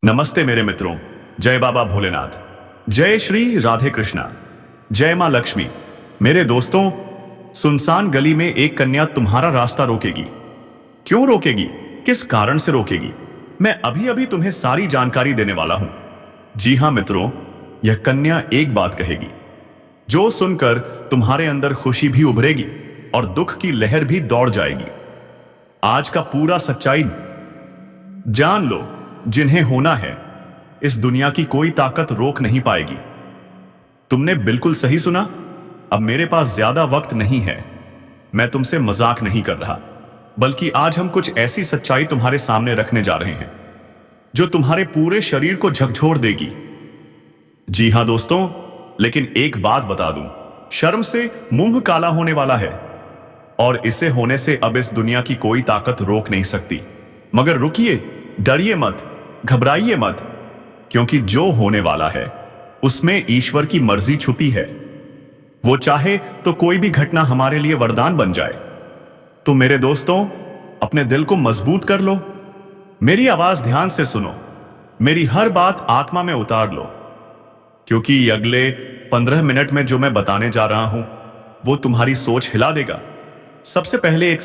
नमस्ते मेरे मित्रों। जय बाबा भोलेनाथ। जय श्री राधे कृष्णा। जय मां लक्ष्मी। मेरे दोस्तों, सुनसान गली में एक कन्या तुम्हारा रास्ता रोकेगी। क्यों रोकेगी? किस कारण से रोकेगी? मैं अभी अभी तुम्हें सारी जानकारी देने वाला हूं। जी हां मित्रों, यह कन्या एक बात कहेगी जो सुनकर तुम्हारे अंदर खुशी भी उभरेगी और दुख की लहर भी दौड़ जाएगी। आज का पूरा सच्चाई जान लो। जिन्हें होना है, इस दुनिया की कोई ताकत रोक नहीं पाएगी। तुमने बिल्कुल सही सुना। अब मेरे पास ज्यादा वक्त नहीं है। मैं तुमसे मजाक नहीं कर रहा, बल्कि आज हम कुछ ऐसी सच्चाई तुम्हारे सामने रखने जा रहे हैं जो तुम्हारे पूरे शरीर को झकझोर देगी। जी हां दोस्तों, लेकिन एक बात बता दूं, शर्म से मुंह काला होने वाला है और इसे होने से अब इस दुनिया की कोई ताकत रोक नहीं सकती। मगर रुकिए, डरिए मत, घबराइए मत, क्योंकि जो होने वाला है उसमें ईश्वर की मर्जी छुपी है। वो चाहे तो कोई भी घटना हमारे लिए वरदान बन जाए। तो मेरे दोस्तों, अपने दिल को मजबूत कर लो। मेरी आवाज ध्यान से सुनो। मेरी हर बात आत्मा में उतार लो, क्योंकि अगले 15 मिनट में जो मैं बताने जा रहा हूं वो तुम्हारी सोच हिला देगा। सबसे पहले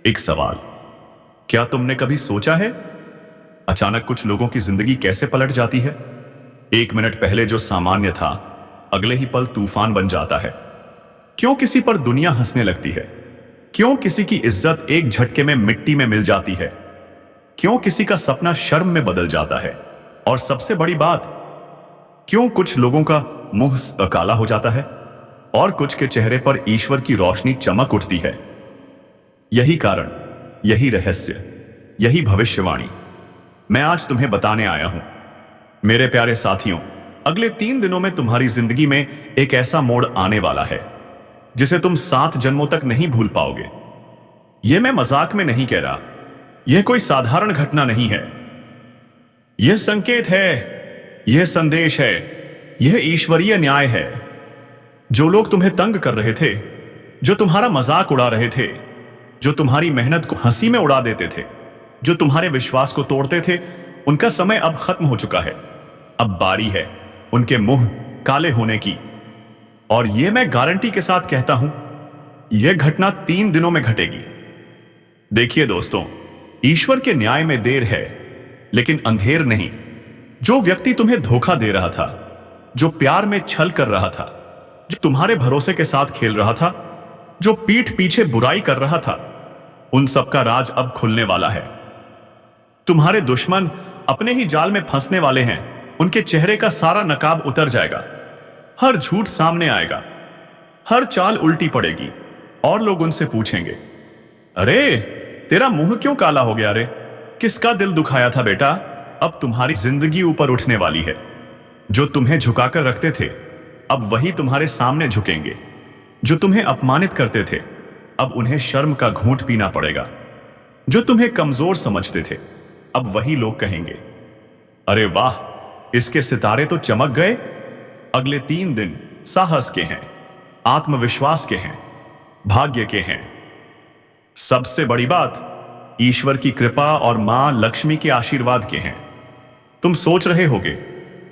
एक सवाल। क्या तुमने कभी सोचा है अचानक कुछ लोगों की जिंदगी कैसे पलट जाती है? 1 मिनट पहले जो सामान्य था, अगले ही पल तूफान बन जाता है। क्यों किसी पर दुनिया हंसने लगती है? क्यों किसी की इज्जत एक झटके में मिट्टी में मिल जाती है? क्यों किसी का सपना शर्म में बदल जाता है? और सबसे बड़ी बात, क्यों कुछ लोगों का मुंह काला हो जाता है और कुछ के चेहरे पर ईश्वर की रोशनी चमक उठती है? यही कारण, यही रहस्य, यही भविष्यवाणी मैं आज तुम्हें बताने आया हूं। मेरे प्यारे साथियों, अगले 3 दिनों में तुम्हारी जिंदगी में एक ऐसा मोड़ आने वाला है जिसे तुम 7 जन्मों तक नहीं भूल पाओगे। यह मैं मजाक में नहीं कह रहा। यह कोई साधारण घटना नहीं है। यह संकेत है, यह संदेश है, यह ईश्वरीय न्याय है। जो लोग तुम्हें तंग कर रहे थे, जो तुम्हारा मजाक उड़ा रहे थे, जो तुम्हारी मेहनत को हंसी में उड़ा देते थे, जो तुम्हारे विश्वास को तोड़ते थे, उनका समय अब खत्म हो चुका है। अब बारी है उनके मुंह काले होने की। और यह मैं गारंटी के साथ कहता हूं, यह घटना 3 दिनों में घटेगी। देखिए दोस्तों, ईश्वर के न्याय में देर है, लेकिन अंधेर नहीं। जो व्यक्ति तुम्हें धोखा दे रहा था, जो प्यार में छल कर रहा था, जो तुम्हारे भरोसे के साथ खेल रहा था, जो पीठ पीछे बुराई कर रहा था, उन सबका राज अब खुलने वाला है। तुम्हारे दुश्मन अपने ही जाल में फंसने वाले हैं। उनके चेहरे का सारा नकाब उतर जाएगा, हर झूठ सामने आएगा, हर चाल उल्टी पड़ेगी और लोग उनसे पूछेंगे, अरे तेरा मुंह क्यों काला हो गया रे? किसका दिल दुखाया था बेटा? अब तुम्हारी जिंदगी ऊपर उठने वाली है। जो तुम्हें झुकाकर रखते थे, अब वही तुम्हारे सामने झुकेंगे। जो तुम्हें अपमानित करते थे, अब उन्हें शर्म का घूंट पीना पड़ेगा। जो तुम्हें कमजोर समझते थे, अब वही लोग कहेंगे, अरे वाह, इसके सितारे तो चमक गए। अगले 3 दिन साहस के हैं, आत्मविश्वास के हैं, भाग्य के हैं। सबसे बड़ी बात, ईश्वर की कृपा और मां लक्ष्मी के आशीर्वाद के हैं। तुम सोच रहे होगे,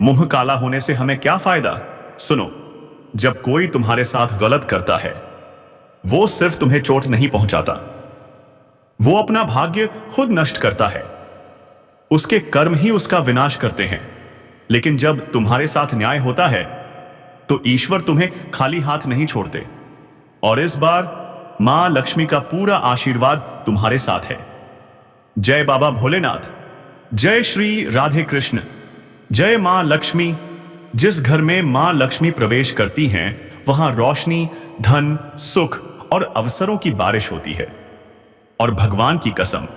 मुंह काला होने से हमें क्या फायदा? सुनो, जब कोई तुम्हारे साथ गलत करता है, वो सिर्फ तुम्हें चोट नहीं पहुंचाता, वो अपना भाग्य खुद नष्ट करता है। उसके कर्म ही उसका विनाश करते हैं। लेकिन जब तुम्हारे साथ न्याय होता है, तो ईश्वर तुम्हें खाली हाथ नहीं छोड़ते। और इस बार मां लक्ष्मी का पूरा आशीर्वाद तुम्हारे साथ है। जय बाबा भोलेनाथ। जय श्री राधे कृष्ण। जय मां लक्ष्मी। जिस घर में मां लक्ष्मी प्रवेश करती हैं, वहां रोशनी, धन, सुख और अवसरों की बारिश होती है। और भगवान की कसम,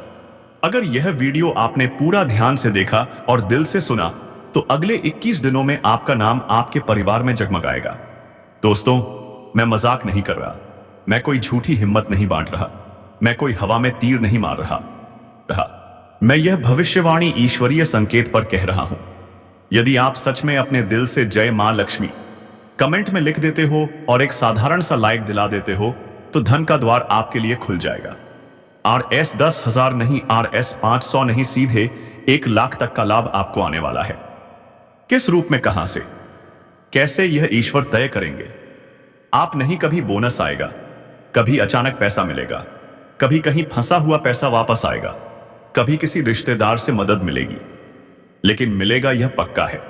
अगर यह वीडियो आपने पूरा ध्यान से देखा और दिल से सुना, तो अगले 21 दिनों में आपका नाम आपके परिवार में जगमगाएगा। दोस्तों, मैं मजाक नहीं कर रहा। मैं कोई झूठी हिम्मत नहीं बांट रहा। मैं कोई हवा में तीर नहीं मार रहा। मैं यह भविष्यवाणी ईश्वरीय संकेत पर कह रहा हूं। यदि आप सच में अपने दिल से जय मां लक्ष्मी कमेंट में लिख देते हो और एक साधारण सा लाइक दिला देते हो, तो धन का द्वार आपके लिए खुल जाएगा। RS 10,000 नहीं, RS 500 नहीं, सीधे 1 लाख तक का लाभ आपको आने वाला है। किस रूप में, कहां से, कैसे, यह ईश्वर तय करेंगे। आप नहीं, कभी बोनस आएगा, कभी अचानक पैसा मिलेगा, कभी कहीं फंसा हुआ पैसा वापस आएगा, कभी किसी रिश्तेदार से मदद मिलेगी, लेकिन मिलेगा यह पक्का है।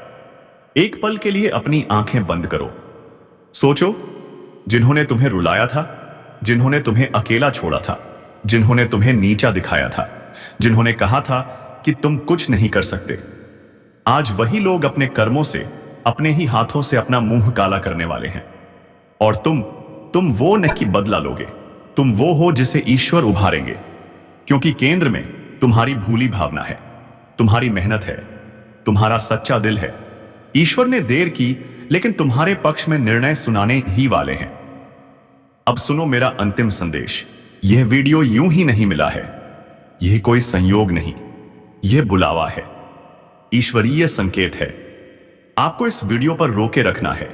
एक पल के लिए अपनी आंखें बंद करो। सोचो, जिन्होंने तुम्हें रुलाया था, जिन्होंने तुम्हें अकेला छोड़ा था, जिन्होंने तुम्हें नीचा दिखाया था, जिन्होंने कहा था कि तुम कुछ नहीं कर सकते, आज वही लोग अपने कर्मों से, अपने ही हाथों से अपना मुंह काला करने वाले हैं। और तुम वो नहीं बदला लोगे, तुम वो हो जिसे ईश्वर उभारेंगे, क्योंकि केंद्र में तुम्हारी भूली भावना है, तुम्हारी मेहनत है, तुम्हारा सच्चा दिल है। ईश्वर ने देर की, लेकिन तुम्हारे पक्ष में निर्णय सुनाने ही वाले हैं। अब सुनो मेरा अंतिम संदेश। यह वीडियो यूं ही नहीं मिला है, यह कोई संयोग नहीं, यह बुलावा है, ईश्वरीय संकेत है। आपको इस वीडियो पर रोके रखना है।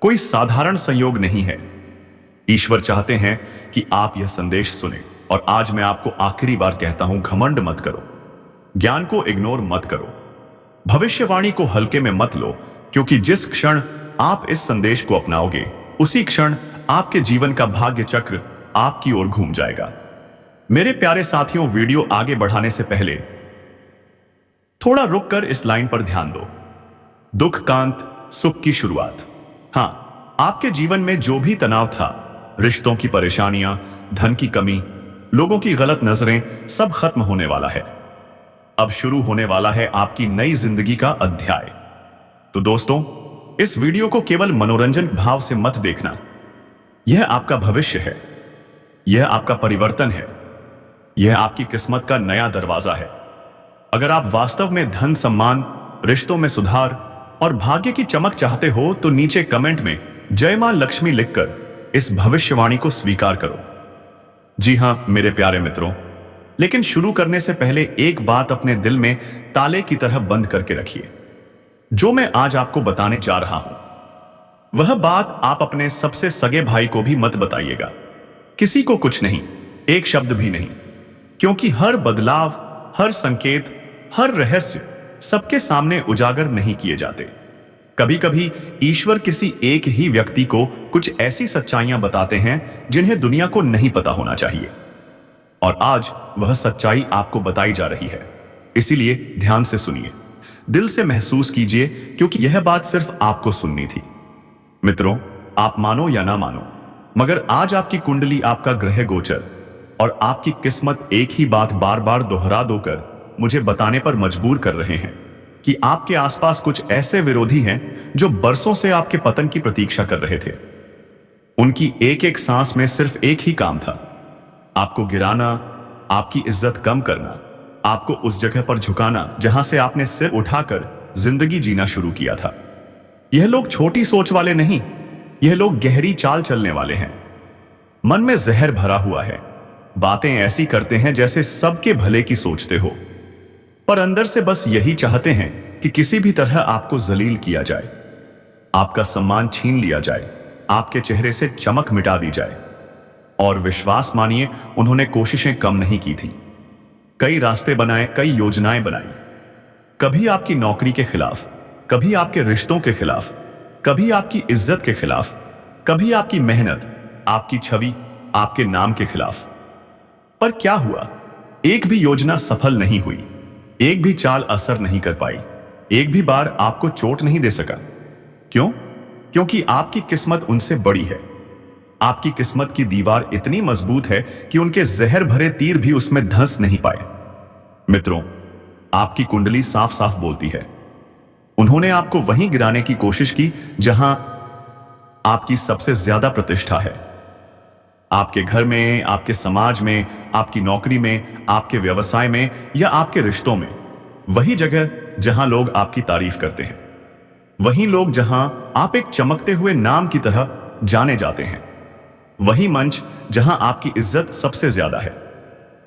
कोई साधारण संयोग नहीं है। ईश्वर चाहते हैं कि आप यह संदेश सुने। और आज मैं आपको आखिरी बार कहता हूं, घमंड मत करो, ज्ञान को इग्नोर मत करो, भविष्यवाणी को हल्के में मत लो, क्योंकि जिस क्षण आप इस संदेश को अपनाओगे, उसी क्षण आपके जीवन का भाग्य चक्र आपकी ओर घूम जाएगा। मेरे प्यारे साथियों, वीडियो आगे बढ़ाने से पहले थोड़ा रुककर इस लाइन पर ध्यान दो। दुख का अंत, सुख की शुरुआत। हां, आपके जीवन में जो भी तनाव था, रिश्तों की परेशानियां, धन की कमी, लोगों की गलत नजरें, सब खत्म होने वाला है। अब शुरू होने वाला है आपकी नई जिंदगी का अध्याय। तो दोस्तों, इस वीडियो को केवल मनोरंजन भाव से मत देखना। यह आपका भविष्य है, यह आपका परिवर्तन है, यह आपकी किस्मत का नया दरवाजा है। अगर आप वास्तव में धन, सम्मान, रिश्तों में सुधार और भाग्य की चमक चाहते हो, तो नीचे कमेंट में जय मां लक्ष्मी लिखकर इस भविष्यवाणी को स्वीकार करो। जी हां मेरे प्यारे मित्रों, लेकिन शुरू करने से पहले एक बात अपने दिल में ताले की तरह बंद करके रखिए। जो मैं आज आपको बताने जा रहा हूं, वह बात आप अपने सबसे सगे भाई को भी मत बताइएगा, किसी को कुछ नहीं, एक शब्द भी नहीं, क्योंकि हर बदलाव, हर संकेत, हर रहस्य सबके सामने उजागर नहीं किए जाते। कभी कभी ईश्वर किसी एक ही व्यक्ति को कुछ ऐसी सच्चाइयां बताते हैं जिन्हें दुनिया को नहीं पता होना चाहिए। और आज वह सच्चाई आपको बताई जा रही है, इसीलिए ध्यान से सुनिए, दिल से महसूस कीजिए, क्योंकि यह बात सिर्फ आपको सुननी थी। मित्रों, आप मानो या ना मानो, मगर आज आपकी कुंडली, आपका ग्रह गोचर और आपकी किस्मत एक ही बात बार बार दोहरा दोकर मुझे बताने पर मजबूर कर रहे हैं कि आपके आसपास कुछ ऐसे विरोधी हैं जो बरसों से आपके पतन की प्रतीक्षा कर रहे थे। उनकी एक एक सांस में सिर्फ एक ही काम था, आपको गिराना, आपकी इज्जत कम करना, आपको उस जगह पर झुकाना जहां से आपने सिर उठाकर जिंदगी जीना शुरू किया था। यह लोग छोटी सोच वाले नहीं, यह लोग गहरी चाल चलने वाले हैं। मन में जहर भरा हुआ है, बातें ऐसी करते हैं जैसे सबके भले की सोचते हो, पर अंदर से बस यही चाहते हैं कि किसी भी तरह आपको जलील किया जाए, आपका सम्मान छीन लिया जाए, आपके चेहरे से चमक मिटा दी जाए। और विश्वास मानिए, उन्होंने कोशिशें कम नहीं की थी। कई रास्ते बनाए, कई योजनाएं बनाई, कभी आपकी नौकरी के खिलाफ, कभी आपके रिश्तों के खिलाफ, कभी आपकी इज्जत के खिलाफ, कभी आपकी मेहनत, आपकी छवि, आपके नाम के खिलाफ। पर क्या हुआ? एक भी योजना सफल नहीं हुई, एक भी चाल असर नहीं कर पाई, एक भी बार आपको चोट नहीं दे सका। क्यों? क्योंकि आपकी किस्मत उनसे बड़ी है। आपकी किस्मत की दीवार इतनी मजबूत है कि उनके जहर भरे तीर भी उसमें धंस नहीं पाए। मित्रों, आपकी कुंडली साफ साफ बोलती है, उन्होंने आपको वहीं गिराने की कोशिश की जहां आपकी सबसे ज्यादा प्रतिष्ठा है। आपके घर में, आपके समाज में, आपकी नौकरी में, आपके व्यवसाय में या आपके रिश्तों में। वही जगह जहां लोग आपकी तारीफ करते हैं, वही लोग जहां आप एक चमकते हुए नाम की तरह जाने जाते हैं, वही मंच जहां आपकी इज्जत सबसे ज्यादा है।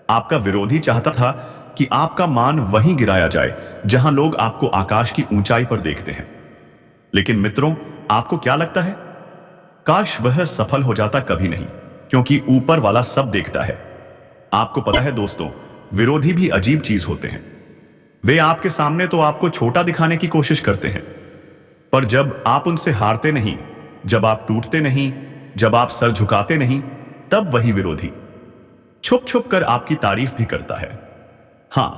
आपका विरोधी चाहता था कि आपका मान वहीं गिराया जाए जहां लोग आपको आकाश की ऊंचाई पर देखते हैं। लेकिन मित्रों, आपको क्या लगता है? काश वह सफल हो जाता। कभी नहीं, क्योंकि ऊपर वाला सब देखता है। आपको पता है दोस्तों, विरोधी भी अजीब चीज होते हैं। वे आपके सामने तो आपको छोटा दिखाने की कोशिश करते हैं, पर जब आप उनसे हारते नहीं, जब आप टूटते नहीं, जब आप सर झुकाते नहीं, तब वही विरोधी छुप छुप कर आपकी तारीफ भी करता है। हां,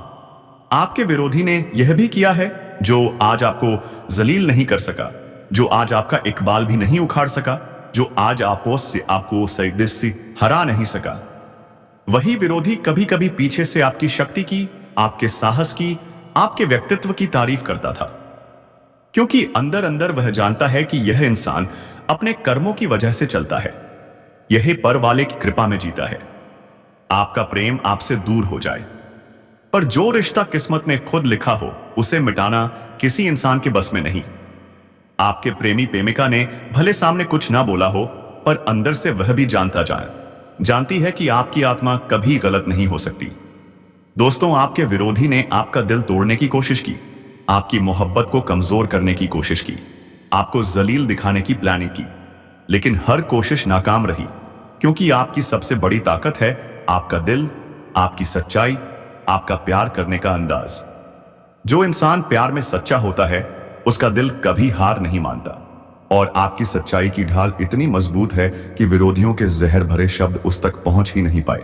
आपके विरोधी ने यह भी किया है जो आज आपको जलील नहीं कर सका, जो आज आपका इकबाल भी नहीं उखाड़ सका, जो आज आपको से हरा नहीं सका। वही विरोधी कभी कभी पीछे से आपकी शक्ति की, आपके साहस की, आपके व्यक्तित्व की तारीफ करता था, क्योंकि अंदर अंदर वह जानता है कि यह इंसान अपने कर्मों की वजह से चलता है, यही पर वाले की कृपा में जीता है। आपका प्रेम आपसे दूर हो जाए, पर जो रिश्ता किस्मत ने खुद लिखा हो उसे मिटाना किसी इंसान के बस में नहीं। आपके प्रेमी प्रेमिका ने भले सामने कुछ ना बोला हो, पर अंदर से वह भी जानती है कि आपकी आत्मा कभी गलत नहीं हो सकती। दोस्तों, आपके विरोधी ने आपका दिल तोड़ने की कोशिश की, आपकी मोहब्बत को कमजोर करने की कोशिश की, आपको जलील दिखाने की प्लानिंग की, लेकिन हर कोशिश नाकाम रही, क्योंकि आपकी सबसे बड़ी ताकत है आपका दिल, आपकी सच्चाई, आपका प्यार करने का अंदाज। जो इंसान प्यार में सच्चा होता है उसका दिल कभी हार नहीं मानता, और आपकी सच्चाई की ढाल इतनी मजबूत है कि विरोधियों के जहर भरे शब्द उस तक पहुंच ही नहीं पाए।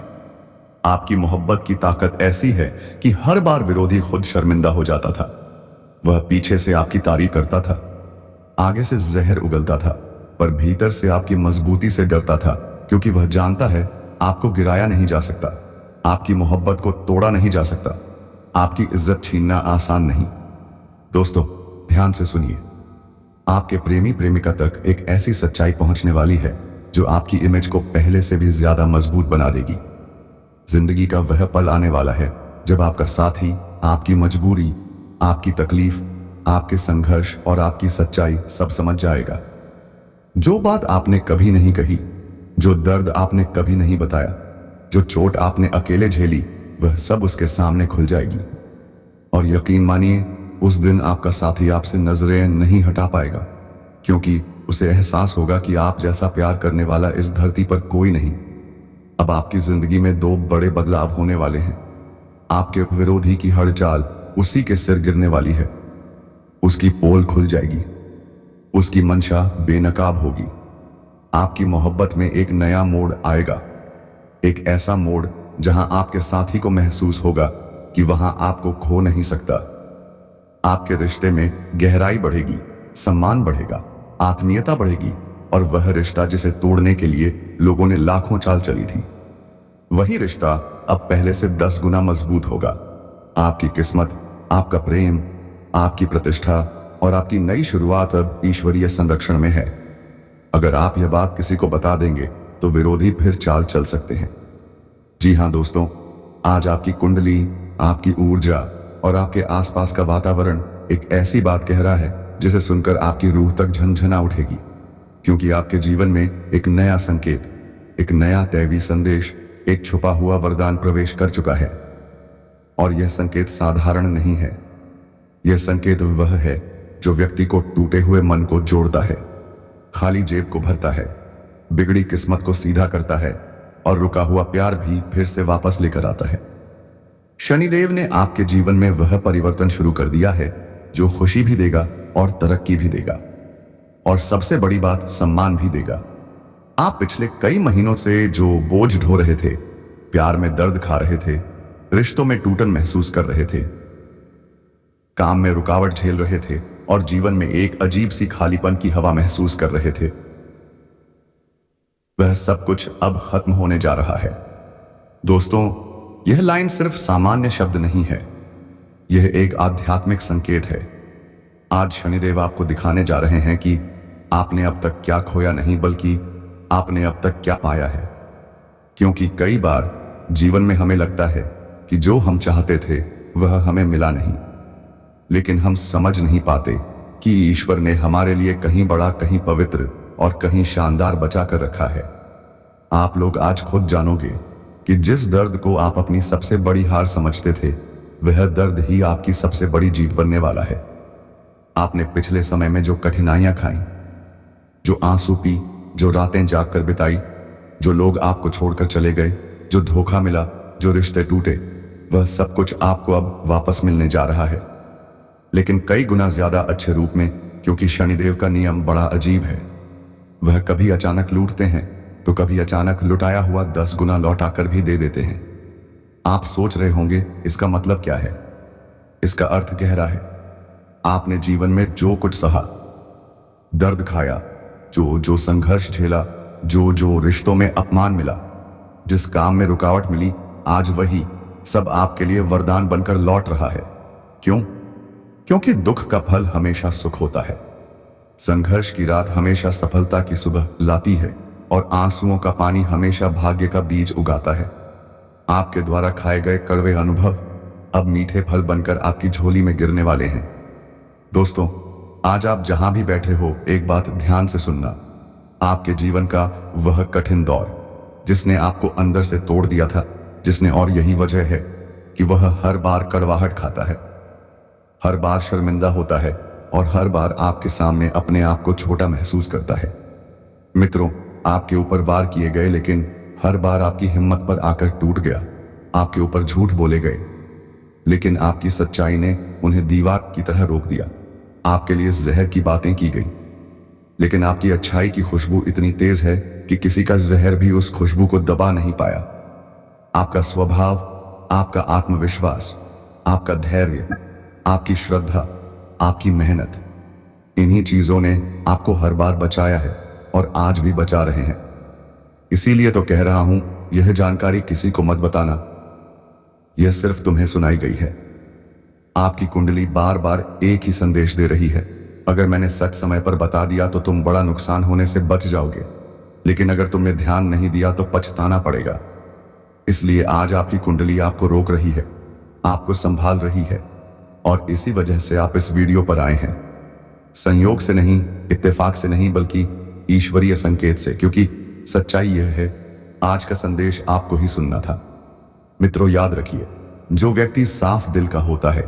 आपकी मोहब्बत की ताकत ऐसी है कि हर बार विरोधी खुद शर्मिंदा हो जाता था। वह पीछे से आपकी तारीफ करता था, आगे से जहर उगलता था, पर भीतर से आपकी मजबूती से डरता था, क्योंकि वह जानता है आपको गिराया नहीं जा सकता, आपकी मोहब्बत को तोड़ा नहीं जा सकता, आपकी इज्जत छीनना आसान नहीं। दोस्तों, ध्यान से सुनिए, आपके प्रेमी प्रेमिका तक एक ऐसी सच्चाई पहुंचने वाली है जो आपकी इमेज को पहले से भी ज्यादा मजबूत बना देगी। जिंदगी का वह पल आने वाला है जब आपका साथी आपकी मजबूरी, आपकी तकलीफ, आपके संघर्ष और आपकी सच्चाई सब समझ जाएगा। जो बात आपने कभी नहीं कही, जो दर्द आपने कभी नहीं बताया, जो चोट आपने अकेले झेली, वह सब उसके सामने खुल जाएगी। और यकीन मानिए, उस दिन आपका साथी आपसे नजरें नहीं हटा पाएगा, क्योंकि उसे एहसास होगा कि आप जैसा प्यार करने वाला इस धरती पर कोई नहीं। अब आपकी जिंदगी में दो बड़े बदलाव होने वाले हैं। आपके विरोधी की हर चाल उसी के सिर गिरने वाली है। उसकी पोल खुल जाएगी, उसकी मंशा बेनकाब होगी। आपकी मोहब्बत में एक नया मोड़ आएगा, एक ऐसा मोड़ जहां आपके साथी को महसूस होगा कि वहां आपको खो नहीं सकता। आपके रिश्ते में गहराई बढ़ेगी, सम्मान बढ़ेगा, आत्मीयता बढ़ेगी, और वह रिश्ता जिसे तोड़ने के लिए लोगों ने लाखों चाल चली थी, वही रिश्ता अब पहले से 10 गुना मजबूत होगा। आपकी किस्मत, आपका प्रेम, आपकी प्रतिष्ठा और आपकी नई शुरुआत अब ईश्वरीय संरक्षण में है। अगर आप यह बात किसी को बता देंगे तो विरोधी फिर चाल चल सकते हैं। जी हां दोस्तों, आज आपकी कुंडली, आपकी ऊर्जा और आपके आसपास का वातावरण एक ऐसी बात कह रहा है जिसे सुनकर आपकी रूह तक झनझना उठेगी, क्योंकि आपके जीवन में एक नया संकेत, एक नया दैवी संदेश, एक छुपा हुआ वरदान प्रवेश कर चुका है। और यह संकेत साधारण नहीं है। यह संकेत वह है जो व्यक्ति को टूटे हुए मन को जोड़ता है, खाली जेब को भरता है, बिगड़ी किस्मत को सीधा करता है और रुका हुआ प्यार भी फिर से वापस लेकर आता है। शनिदेव ने आपके जीवन में वह परिवर्तन शुरू कर दिया है जो खुशी भी देगा और तरक्की भी देगा, और सबसे बड़ी बात, सम्मान भी देगा। आप पिछले कई महीनों से जो बोझ ढो रहे थे, प्यार में दर्द खा रहे थे, रिश्तों में टूटन महसूस कर रहे थे, काम में रुकावट झेल रहे थे और जीवन में एक अजीब सी खालीपन की हवा महसूस कर रहे थे, वह सब कुछ अब खत्म होने जा रहा है। दोस्तों, यह लाइन सिर्फ सामान्य शब्द नहीं है, यह एक आध्यात्मिक संकेत है। आज शनिदेव आपको दिखाने जा रहे हैं कि आपने अब तक क्या खोया नहीं, बल्कि आपने अब तक क्या पाया है। क्योंकि कई बार जीवन में हमें लगता है कि जो हम चाहते थे वह हमें मिला नहीं, लेकिन हम समझ नहीं पाते कि ईश्वर ने हमारे लिए कहीं बड़ा, कहीं पवित्र और कहीं शानदार बचा कर रखा है। आप लोग आज खुद जानोगे कि जिस दर्द को आप अपनी सबसे बड़ी हार समझते थे, वह दर्द ही आपकी सबसे बड़ी जीत बनने वाला है। आपने पिछले समय में जो कठिनाइयां खाई, जो आंसू पी, जो रातें जागकर बिताई, जो लोग आपको छोड़कर चले गए, जो धोखा मिला, जो रिश्ते टूटे, वह सब कुछ आपको अब वापस मिलने जा रहा है, लेकिन कई गुना ज्यादा अच्छे रूप में, क्योंकि शनिदेव का नियम बड़ा अजीब है। वह कभी अचानक लूटते हैं तो कभी अचानक लुटाया हुआ 10 गुना लौटाकर भी दे देते हैं। आप सोच रहे होंगे इसका मतलब क्या है। इसका अर्थ गहरा है। आपने जीवन में जो कुछ सहा, दर्द खाया, जो जो संघर्ष झेला, जो जो रिश्तों में अपमान मिला, जिस काम में रुकावट मिली, आज वही सब आपके लिए वरदान बनकर लौट रहा है। क्यों? क्योंकि दुख का फल हमेशा सुख होता है। संघर्ष की रात हमेशा सफलता की सुबह लाती है और आंसुओं का पानी हमेशा भाग्य का बीज उगाता है। आपके द्वारा खाए गए कड़वे अनुभव अब मीठे फल बनकर आपकी झोली में गिरने वाले हैं। दोस्तों, आज आप जहां भी बैठे हो, एक बात ध्यान से सुनना। आपके जीवन का वह कठिन दौर जिसने आपको अंदर से तोड़ दिया था, जिसने, और यही वजह है कि वह हर बार कड़वाहट खाता है, हर बार शर्मिंदा होता है और हर बार आपके सामने अपने आप को छोटा महसूस करता है। मित्रों, आपके ऊपर वार किए गए, लेकिन हर बार आपकी हिम्मत पर आकर टूट गया। आपके ऊपर झूठ बोले गए, लेकिन आपकी सच्चाई ने उन्हें दीवार की तरह रोक दिया। आपके लिए जहर की बातें की गई, लेकिन आपकी अच्छाई की खुशबू इतनी तेज है कि किसी का जहर भी उस खुशबू को दबा नहीं पाया। आपका स्वभाव, आपका आत्मविश्वास, आपका धैर्य, आपकी श्रद्धा, आपकी मेहनत, इन्हीं चीजों ने आपको हर बार बचाया है और आज भी बचा रहे हैं। इसीलिए तो कह रहा हूं, यह जानकारी किसी को मत बताना। यह सिर्फ तुम्हें सुनाई गई है। आपकी कुंडली बार बार एक ही संदेश दे रही है। अगर मैंने सच समय पर बता दिया तो तुम बड़ा नुकसान होने से बच जाओगे, लेकिन अगर तुमने ध्यान नहीं दिया तो पछताना पड़ेगा। इसलिए आज आपकी कुंडली आपको रोक रही है, आपको संभाल रही है, और इसी वजह से आप इस वीडियो पर आए हैं। संयोग से नहीं, इत्तेफाक से नहीं, बल्कि ईश्वरीय संकेत से, क्योंकि सच्चाई यह है, आज का संदेश आपको ही सुनना था। मित्रों, याद रखिए, जो व्यक्ति साफ दिल का होता है,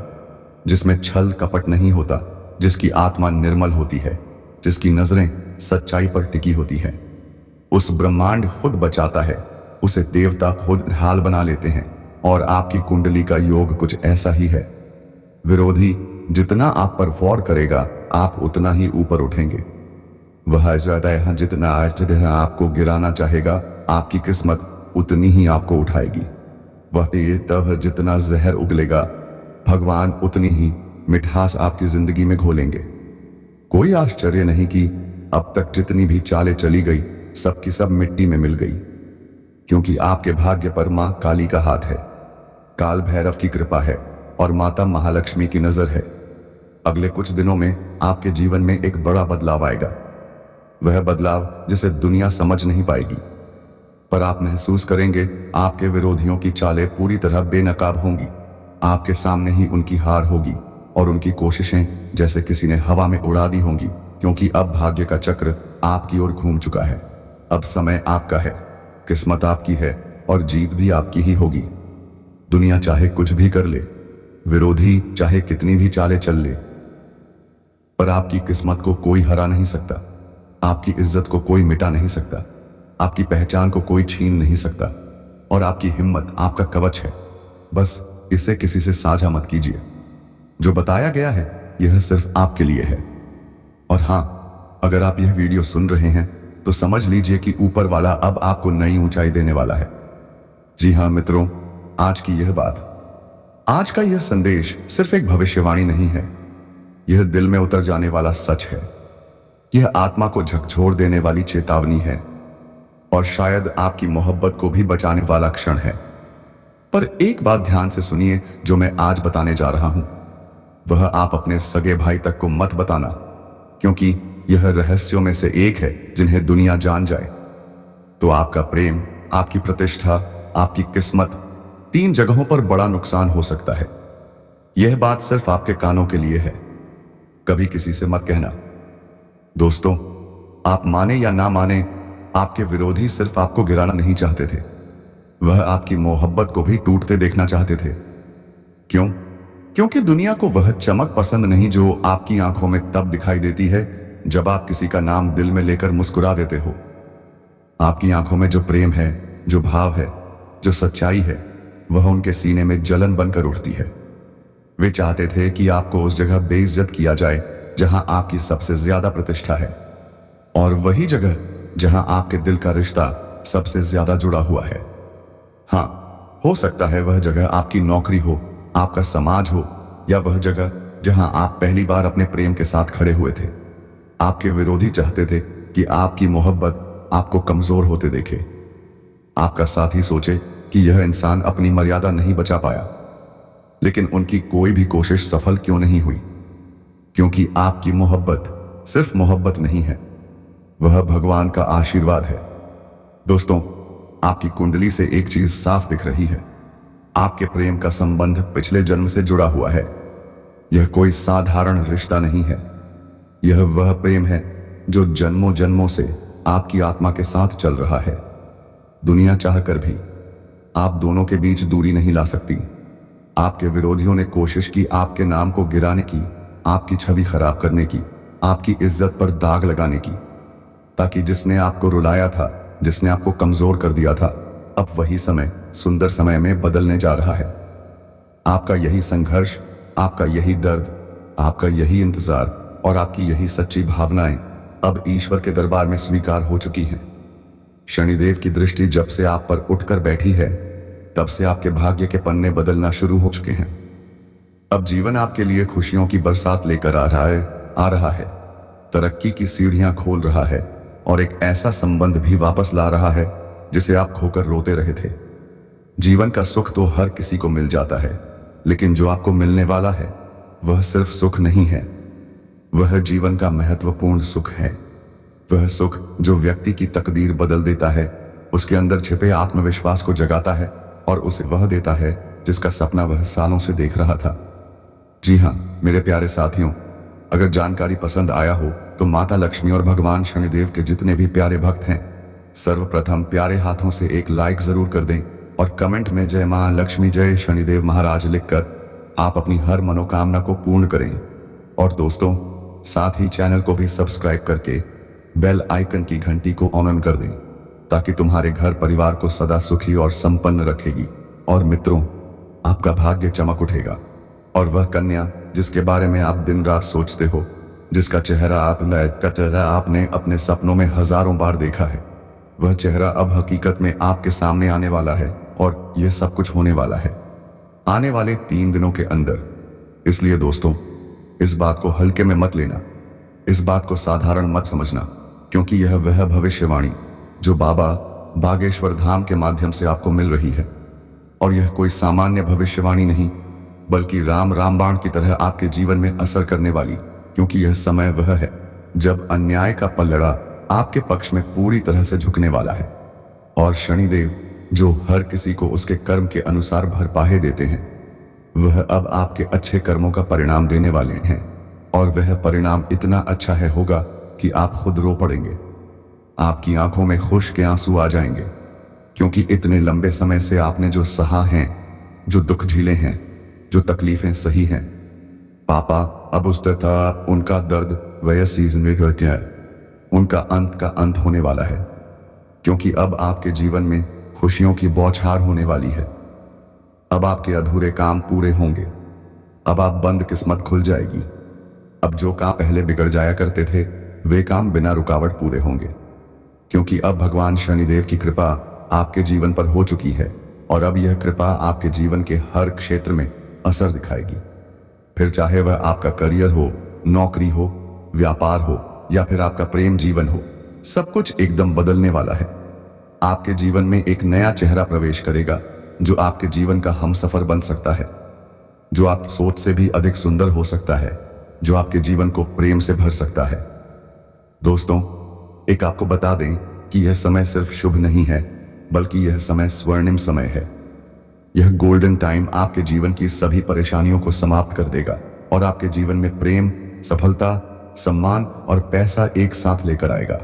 जिसमें छल कपट नहीं होता, जिसकी आत्मा निर्मल होती है, जिसकी नजरें सच्चाई पर टिकी होती है, उस ब्रह्मांड खुद बचाता है, उसे देवता खुद ढाल बना लेते हैं। और आपकी कुंडली का योग कुछ ऐसा ही है। विरोधी जितना आप पर वार करेगा, आप उतना ही ऊपर उठेंगे। वह ज्यादा जितना आपको गिराना चाहेगा, आपकी किस्मत उतनी ही आपको उठाएगी। वह ये तब जितना जहर उगलेगा, भगवान उतनी ही मिठास आपकी जिंदगी में घोलेंगे। कोई आश्चर्य नहीं कि अब तक जितनी भी चालें चली गई, सबकी सब मिट्टी में मिल गई, क्योंकि आपके भाग्य पर मां काली का हाथ है, काल भैरव की कृपा है और माता महालक्ष्मी की नजर है। अगले कुछ दिनों में आपके जीवन में एक बड़ा बदलाव आएगा। वह बदलाव जिसे दुनिया समझ नहीं पाएगी, पर आप महसूस करेंगे। आपके विरोधियों की चालें पूरी तरह बेनकाब होंगी। आपके सामने ही उनकी हार होगी और उनकी कोशिशें जैसे किसी ने हवा में उड़ा दी होंगी, क्योंकि अब भाग्य का चक्र आपकी ओर घूम चुका है। अब समय आपका है, किस्मत आपकी है और जीत भी आपकी ही होगी। दुनिया चाहे कुछ भी कर ले, विरोधी चाहे कितनी भी चालें चल ले, पर आपकी किस्मत को कोई हरा नहीं सकता। आपकी इज्जत को कोई मिटा नहीं सकता। आपकी पहचान को कोई छीन नहीं सकता। और आपकी हिम्मत आपका कवच है। बस इसे किसी से साझा मत कीजिए। जो बताया गया है, यह सिर्फ आपके लिए है। और हां, अगर आप यह वीडियो सुन रहे हैं तो समझ लीजिए कि ऊपर वाला अब आपको नई ऊंचाई देने वाला है। जी हां मित्रों, आज की यह बात, आज का यह संदेश सिर्फ एक भविष्यवाणी नहीं है। यह दिल में उतर जाने वाला सच है। यह आत्मा को झकझोर देने वाली चेतावनी है और शायद आपकी मोहब्बत को भी बचाने वाला क्षण है। पर एक बात ध्यान से सुनिए, जो मैं आज बताने जा रहा हूं, वह आप अपने सगे भाई तक को मत बताना, क्योंकि यह रहस्यों में से एक है जिन्हें दुनिया जान जाए तो आपका प्रेम, आपकी प्रतिष्ठा, आपकी किस्मत, 3 जगहों पर बड़ा नुकसान हो सकता है। यह बात सिर्फ आपके कानों के लिए है। कभी किसी से मत कहना। दोस्तों, आप माने या ना माने, आपके विरोधी सिर्फ आपको गिराना नहीं चाहते थे, वह आपकी मोहब्बत को भी टूटते देखना चाहते थे। क्यों? क्योंकि दुनिया को वह चमक पसंद नहीं जो आपकी आंखों में तब दिखाई देती है जब आप किसी का नाम दिल में लेकर मुस्कुरा देते हो। आपकी आंखों में जो प्रेम है, जो भाव है, जो सच्चाई है, वह उनके सीने में जलन बनकर उठती है। वे चाहते थे कि आपको उस जगह बेइज्जत किया जाए जहां आपकी सबसे ज्यादा प्रतिष्ठा है, और वही जगह जहां आपके दिल का रिश्ता सबसे ज्यादा जुड़ा हुआ है। हाँ, हो सकता है वह जगह आपकी नौकरी हो, आपका समाज हो, या वह जगह जहां आप पहली बार अपने प्रेम के साथ खड़े हुए थे। आपके विरोधी चाहते थे कि आपकी मोहब्बत आपको कमजोर होते देखे। आपका साथी सोचे कि यह इंसान अपनी मर्यादा नहीं बचा पाया, लेकिन उनकी कोई भी कोशिश सफल क्यों नहीं हुई? क्योंकि आपकी मोहब्बत सिर्फ मोहब्बत नहीं है, वह भगवान का आशीर्वाद है। दोस्तों, आपकी कुंडली से एक चीज साफ दिख रही है। आपके प्रेम का संबंध पिछले जन्म से जुड़ा हुआ है। यह कोई साधारण रिश्ता नहीं है। यह वह प्रेम है जो जन्मों जन्मों से आपकी आत्मा के साथ चल रहा है। दुनिया चाहकर भी आप दोनों के बीच दूरी नहीं ला सकती। आपके विरोधियों ने कोशिश की आपके नाम को गिराने की, आपकी छवि खराब करने की, आपकी इज्जत पर दाग लगाने की, ताकि जिसने आपको रुलाया था, जिसने आपको कमजोर कर दिया था, अब वही समय सुंदर समय में बदलने जा रहा है। आपका यही संघर्ष, आपका यही दर्द, आपका यही इंतजार और आपकी यही सच्ची भावनाएं अब ईश्वर के दरबार में स्वीकार हो चुकी हैं। शनिदेव की दृष्टि जब से आप पर उठकर बैठी है, तब से आपके भाग्य के पन्ने बदलना शुरू हो चुके हैं। अब जीवन आपके लिए खुशियों की बरसात लेकर आ रहा है, तरक्की की सीढ़ियां खोल रहा है, और एक ऐसा संबंध भी वापस ला रहा है जिसे आप खोकर रोते रहे थे। जीवन का सुख तो हर किसी को मिल जाता है, लेकिन जो आपको मिलने वाला है वह सिर्फ सुख नहीं है, वह जीवन का महत्वपूर्ण सुख है। वह सुख जो व्यक्ति की तकदीर बदल देता है, उसके अंदर छिपे आत्मविश्वास को जगाता है और उसे वह देता है जिसका सपना वह सालों से देख रहा था। जी हाँ मेरे प्यारे साथियों, अगर जानकारी पसंद आया हो तो माता लक्ष्मी और भगवान शनिदेव के जितने भी प्यारे भक्त हैं, सर्वप्रथम प्यारे हाथों से एक लाइक जरूर कर दें और कमेंट में जय मां लक्ष्मी जय शनिदेव महाराज लिखकर आप अपनी हर मनोकामना को पूर्ण करें। और दोस्तों, साथ ही चैनल को भी सब्सक्राइब करके बेल आइकन की घंटी को ऑन कर दें, ताकि तुम्हारे घर परिवार को सदा सुखी और संपन्न रखेगी। और मित्रों, आपका भाग्य चमक उठेगा, और वह कन्या जिसके बारे में आप दिन रात सोचते हो, जिसका चेहरा आपने अपने सपनों में हजारों बार देखा है, वह चेहरा अब हकीकत में आपके सामने आने वाला है। और यह सब कुछ होने वाला है आने वाले 3 दिनों के अंदर। इसलिए दोस्तों, इस बात को हल्के में मत लेना, इस बात को साधारण मत समझना, क्योंकि यह वह भविष्यवाणी जो बाबा बागेश्वर धाम के माध्यम से आपको मिल रही है। और यह कोई सामान्य भविष्यवाणी नहीं, बल्कि रामबाण की तरह आपके जीवन में असर करने वाली, क्योंकि यह समय वह है जब अन्याय का पल्लड़ा आपके पक्ष में पूरी तरह से झुकने वाला है। और शनिदेव जो हर किसी को उसके कर्म के अनुसार भरपाहे देते हैं, वह अब आपके अच्छे कर्मों का परिणाम देने वाले हैं। और वह परिणाम इतना अच्छा होगा कि आप खुद रो पड़ेंगे। आपकी आंखों में खुश के आंसू आ जाएंगे, क्योंकि इतने लंबे समय से आपने जो सहा है, जो दुख झीले हैं, जो तकलीफें सही हैं, पापा अब उस तरह उनका दर्द वैसी होते हैं, उनका अंत का अंत होने वाला है। क्योंकि अब आपके जीवन में खुशियों की बौछार होने वाली है। अब आपके अधूरे काम पूरे होंगे। अब आप बंद किस्मत खुल जाएगी। अब जो काम पहले बिगड़ जाया करते थे, वे काम बिना रुकावट पूरे होंगे, क्योंकि अब भगवान शनिदेव की कृपा आपके जीवन पर हो चुकी है। और अब यह कृपा आपके जीवन के हर क्षेत्र में असर दिखाएगी। फिर चाहे वह आपका करियर हो, नौकरी हो, व्यापार हो, या फिर आपका प्रेम जीवन हो, सब कुछ एकदम बदलने वाला है। आपके जीवन में एक नया चेहरा प्रवेश करेगा, जो आपके जीवन का हमसफर बन सकता है, जो आपकी सोच से भी अधिक सुंदर हो सकता है, जो आपके जीवन को प्रेम से भर सकता है। दोस्तों, एक आपको बता दें कि यह समय सिर्फ शुभ नहीं है, बल्कि यह समय स्वर्णिम समय है। यह गोल्डन टाइम आपके जीवन की सभी परेशानियों को समाप्त कर देगा और आपके जीवन में प्रेम, सफलता, सम्मान और पैसा एक साथ लेकर आएगा।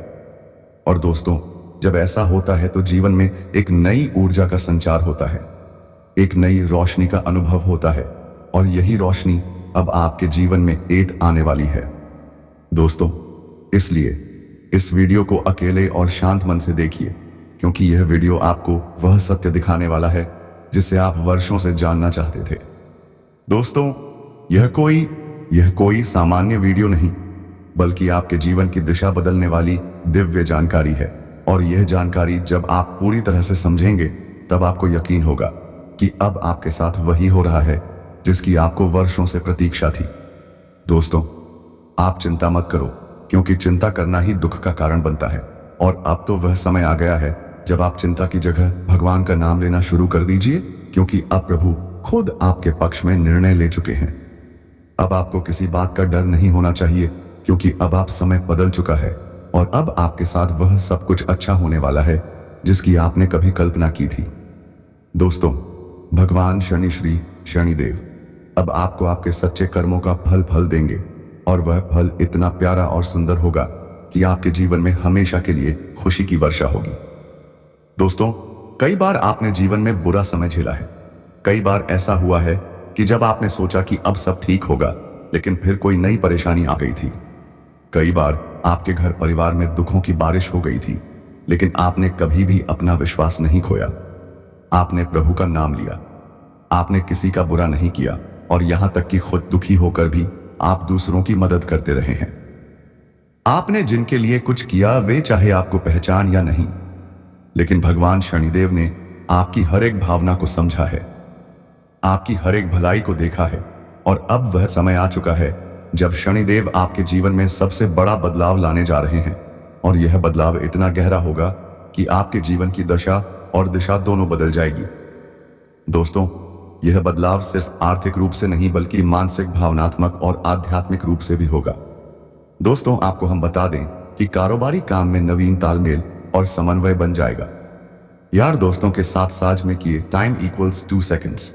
और दोस्तों, जब ऐसा होता है तो जीवन में एक नई ऊर्जा का संचार होता है, एक नई रोशनी का अनुभव होता है, और यही रोशनी अब आपके जीवन में एक आने वाली है। दोस्तों, इसलिए इस वीडियो को अकेले और शांत मन से देखिए, क्योंकि यह वीडियो आपको वह सत्य दिखाने वाला है जिसे आप वर्षों से जानना चाहते थे। दोस्तों, यह कोई सामान्य वीडियो नहीं, बल्कि आपके जीवन की दिशा बदलने वाली दिव्य जानकारी है। और यह जानकारी जब आप पूरी तरह से समझेंगे, तब आपको यकीन होगा कि अब आपके साथ वही हो रहा है जिसकी आपको वर्षों से प्रतीक्षा थी। दोस्तों, आप चिंता मत करो, क्योंकि चिंता करना ही दुख का कारण बनता है। और अब तो वह समय आ गया है जब आप चिंता की जगह भगवान का नाम लेना शुरू कर दीजिए, क्योंकि अब प्रभु खुद आपके पक्ष में निर्णय ले चुके हैं। अब आपको किसी बात का डर नहीं होना चाहिए, क्योंकि अब आप समय बदल चुका है और अब आपके साथ वह सब कुछ अच्छा होने वाला है जिसकी आपने कभी कल्पना की थी। दोस्तों, भगवान श्री शनिदेव अब आपको आपके सच्चे कर्मों का फल देंगे, और वह फल इतना प्यारा और सुंदर होगा कि आपके जीवन में हमेशा के लिए खुशी की वर्षा होगी। दोस्तों, कई बार आपने जीवन में बुरा समय झेला है। कई बार ऐसा हुआ है कि जब आपने सोचा कि अब सब ठीक होगा, लेकिन फिर कोई नई परेशानी आ गई थी। कई बार आपके घर परिवार में दुखों की बारिश हो गई थी, लेकिन आपने कभी भी अपना विश्वास नहीं खोया। आपने प्रभु का नाम लिया, आपने किसी का बुरा नहीं किया, और यहां तक कि खुद दुखी होकर भी आप दूसरों की मदद करते रहे हैं। आपने जिनके लिए कुछ किया, वे चाहे आपको पहचान या नहीं, लेकिन भगवान शनिदेव ने आपकी हर एक भावना को समझा है, आपकी हर एक भलाई को देखा है। और अब वह समय आ चुका है जब शनिदेव आपके जीवन में सबसे बड़ा बदलाव लाने जा रहे हैं। और यह बदलाव इतना गहरा होगा कि आपके जीवन की दशा और दिशा दोनों बदल जाएगी। दोस्तों, यह बदलाव सिर्फ आर्थिक रूप से नहीं, बल्कि मानसिक, भावनात्मक और आध्यात्मिक रूप से भी होगा। दोस्तों, आपको हम बता दें कि कारोबारी काम में नवीन तालमेल और समन्वय बन जाएगा। यार दोस्तों के साथ साझ में किए टाइम = 2 सेकंड्स।